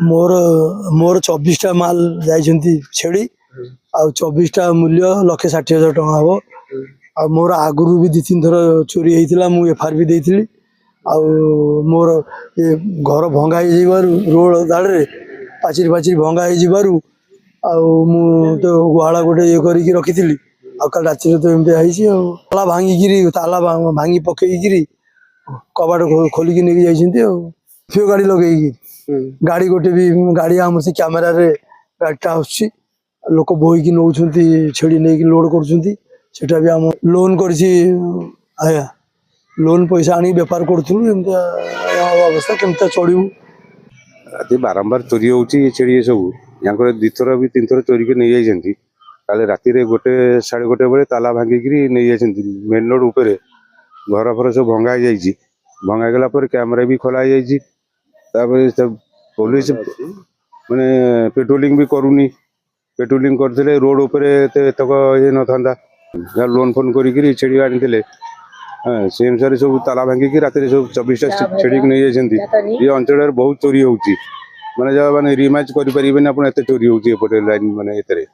मोर मोर 24टा माल जाइछन्ती छेड़ी आ 24टा मूल्य 1,60,000 टका हबो। आ मोर आगुरु भी 2-3 थर चोरी हेइतिला मु एफआर भी देइथिली। आ मोर ये घर भंगा हे जिबारु रोड दाड़े पाचिर पाचिर भंगा हे जिबारु आ मु तो गुहाळा गोटे ये करिक रखिथिली। आ कल राति तो एमते आइछि आ ताला भांगी भांगी पकेइकिरी कबाट खोलिकी नेकी जाइछन्ती आ फियो गाड़ी लगेइकी गाड़ी गोटे भी गाड़ी आम से कैमेरा रे गाड़ीटा आछि लोक बोइकी नौछन्ती छेड़ी नेकी लोड करछन्ती सेटा भी हम लोन करछि आया लोन पैसा आनी व्यापार करथुलु एमते अवस्था केमता चढ़िबु। राति बारंबार चोरी होउची छेड़ी सब याकर 2 थर भी 3 थर चोरी के नै जाइछन्ती। काले राति रे गोटे 1:30 बेले ताला भांगिकी नै जाइछन्ती मेन रोड ऊपर घर फर सब भंगा जाइछि। भंगा गेला पर कैमरा भी खोला जाइछि। तापर पुलिस माने पेट्रोलिंग भी करूनी पेट्रोलिंग करथिले रोड ऊपर तक ये न थांदा लोन फोन करी छेड़ी आनिथिले। हाँ से अनुसार सब ताला भांगिकी राति सब 24टा छेड़ी नै जाइछन्ती। ये अंचल बहुत चोरी होउची माने जब माने रिमैच करि परिबेन आपण एते चोरी होउची एपटे लाइन माने एतरे।